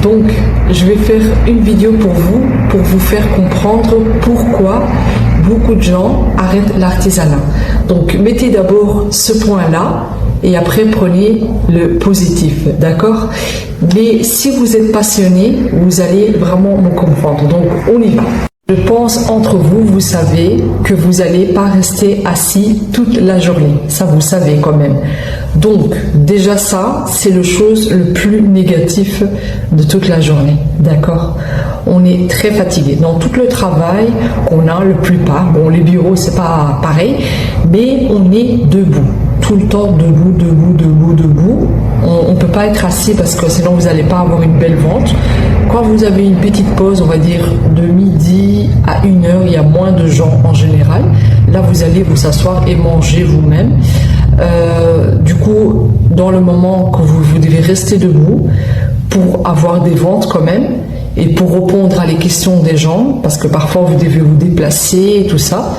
Donc, je vais faire une vidéo pour vous faire comprendre pourquoi beaucoup de gens arrêtent l'artisanat. Donc, mettez d'abord ce point-là et après prenez le positif, d'accord? Mais si vous êtes passionné, vous allez vraiment me comprendre. Donc, on y va. Je pense entre vous, vous savez que vous n'allez pas rester assis toute la journée. Ça, vous savez quand même. Donc, déjà ça, c'est le chose le plus négatif de toute la journée. D'accord? On est très fatigué. Dans tout le travail qu'on a, le plupart, bon, les bureaux, c'est pas pareil, mais on est debout. Tout le temps debout. On ne peut pas être assis parce que sinon vous n'allez pas avoir une belle vente. Quand vous avez une petite pause, on va dire de midi à 1h, il y a moins de gens en général. Là, vous allez vous asseoir et manger vous-même. Du coup, dans le moment que vous devez rester debout pour avoir des ventes quand même et pour répondre à les questions des gens, parce que parfois vous devez vous déplacer et tout ça.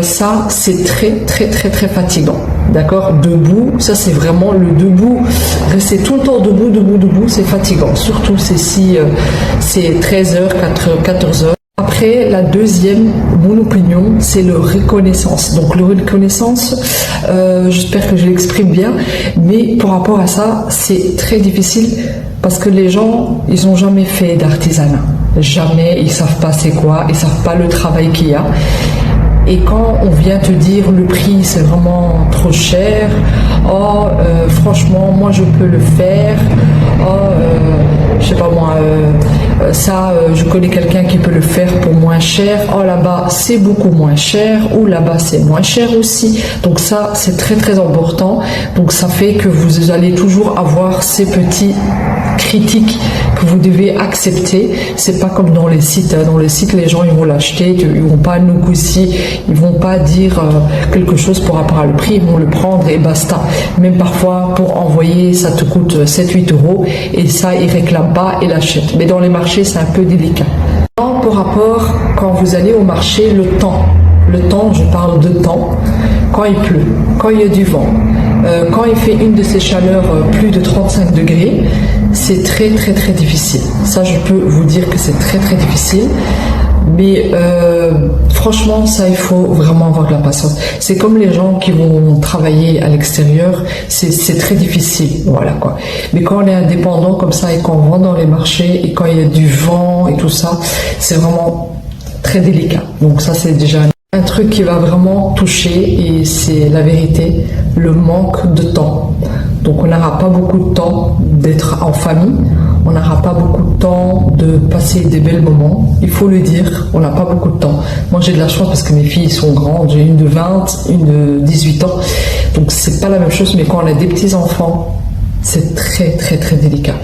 Ça, c'est très fatigant. D'accord? Debout, ça c'est vraiment le debout. Rester tout le temps debout, c'est fatigant. Surtout si c'est 13h, 14h. Après, la deuxième, mon opinion, c'est le reconnaissance. Donc, le reconnaissance, j'espère que je l'exprime bien, mais par rapport à ça, c'est très difficile parce que les gens, ils n'ont jamais fait d'artisanat. Jamais, ils ne savent pas c'est quoi, ils ne savent pas le travail qu'il y a. Et quand on vient te dire le prix c'est vraiment trop cher, franchement moi je peux le faire, je sais pas moi, je connais quelqu'un qui peut le faire pour moins cher, là-bas c'est beaucoup moins cher, ou là-bas c'est moins cher aussi. Donc ça c'est très important. Donc ça fait que vous allez toujours avoir ces petits critiques que vous devez accepter. C'est pas comme dans les sites. Dans les sites, les gens ils vont l'acheter, ils vont pas nous aussi, ils vont pas dire quelque chose par rapport à le prix, ils vont le prendre et basta. Même parfois pour envoyer, ça te coûte 7-8 euros et ça ils réclament pas et l'achètent. Mais dans les marchés, c'est un peu délicat. Par rapport quand vous allez au marché, le temps, je parle de temps, quand il pleut, quand il y a du vent, quand il fait une de ces chaleurs plus de 35 degrés, c'est très difficile. Ça, je peux vous dire que c'est très difficile. Mais franchement, ça, il faut vraiment avoir de la patience. C'est comme les gens qui vont travailler à l'extérieur, c'est très difficile, voilà quoi. Mais quand on est indépendant comme ça et qu'on vend dans les marchés et quand il y a du vent et tout ça, c'est vraiment très délicat. Donc ça, c'est déjà un truc qui va vraiment toucher et c'est la vérité, le manque de temps. Donc on n'aura pas beaucoup de temps d'être en famille, on n'aura pas beaucoup de temps de passer des bels moments, il faut le dire, on n'a pas beaucoup de temps. Moi j'ai de la chance parce que mes filles sont grandes, j'ai une de 20, une de 18 ans, donc c'est pas la même chose, mais quand on a des petits enfants, c'est très délicat.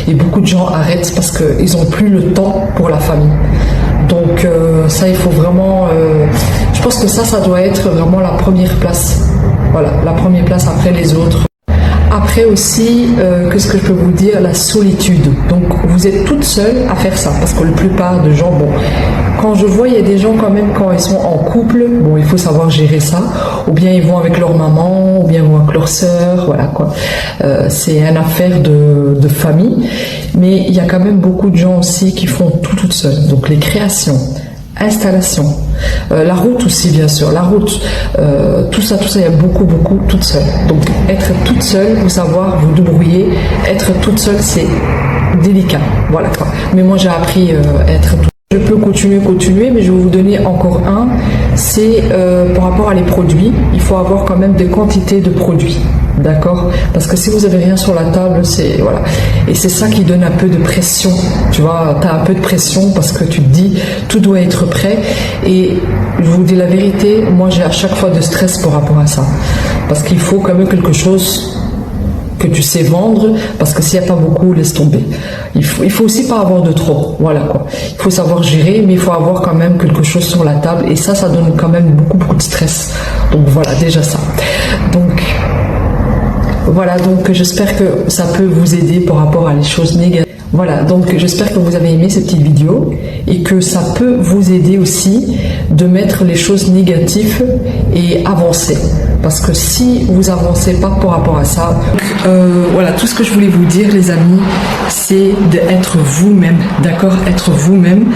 Et beaucoup de gens arrêtent parce qu'ils n'ont plus le temps pour la famille. Donc ça, il faut vraiment... je pense que ça doit être vraiment la première place. Voilà, la première place après les autres. Après aussi, qu'est-ce que je peux vous dire? La solitude. Donc vous êtes toute seule à faire ça. Parce que la plupart de gens, quand je vois, il y a des gens quand même, quand ils sont en couple, il faut savoir gérer ça. Ou bien ils vont avec leur maman, ou bien ils vont avec leur sœur, voilà quoi. C'est une affaire de famille. Mais il y a quand même beaucoup de gens aussi qui font tout toutes seules. Donc les créations, installation, la route aussi bien sûr, la route, tout ça il y a beaucoup toute seule. Donc être toute seule, vous savoir vous débrouiller, être toute seule c'est délicat, voilà quoi. Mais moi j'ai appris à être toute. Je peux continuer, mais je vais vous donner encore un, c'est par rapport à les produits, il faut avoir quand même des quantités de produits. D'accord? Parce que si vous avez rien sur la table, c'est voilà. Et c'est ça qui donne un peu de pression. Tu vois, tu as un peu de pression parce que tu te dis tout doit être prêt. Et je vous dis la vérité, moi j'ai à chaque fois de stress par rapport à ça. Parce qu'il faut quand même quelque chose que tu sais vendre, parce que s'il n'y a pas beaucoup, laisse tomber. Il faut aussi pas avoir de trop, voilà quoi. Il faut savoir gérer, mais il faut avoir quand même quelque chose sur la table, et ça donne quand même beaucoup de stress. Donc voilà, déjà ça. Donc j'espère que ça peut vous aider par rapport à les choses négatives. Voilà, donc j'espère que vous avez aimé cette petite vidéo et que ça peut vous aider aussi de mettre les choses négatives et avancer. Parce que si vous avancez pas par rapport à ça, voilà, tout ce que je voulais vous dire les amis, c'est d'être vous-même, d'accord? Être vous-même.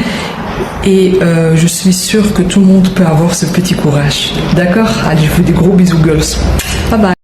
Et je suis sûre que tout le monde peut avoir ce petit courage. D'accord? Allez, je vous fais des gros bisous girls. Bye bye.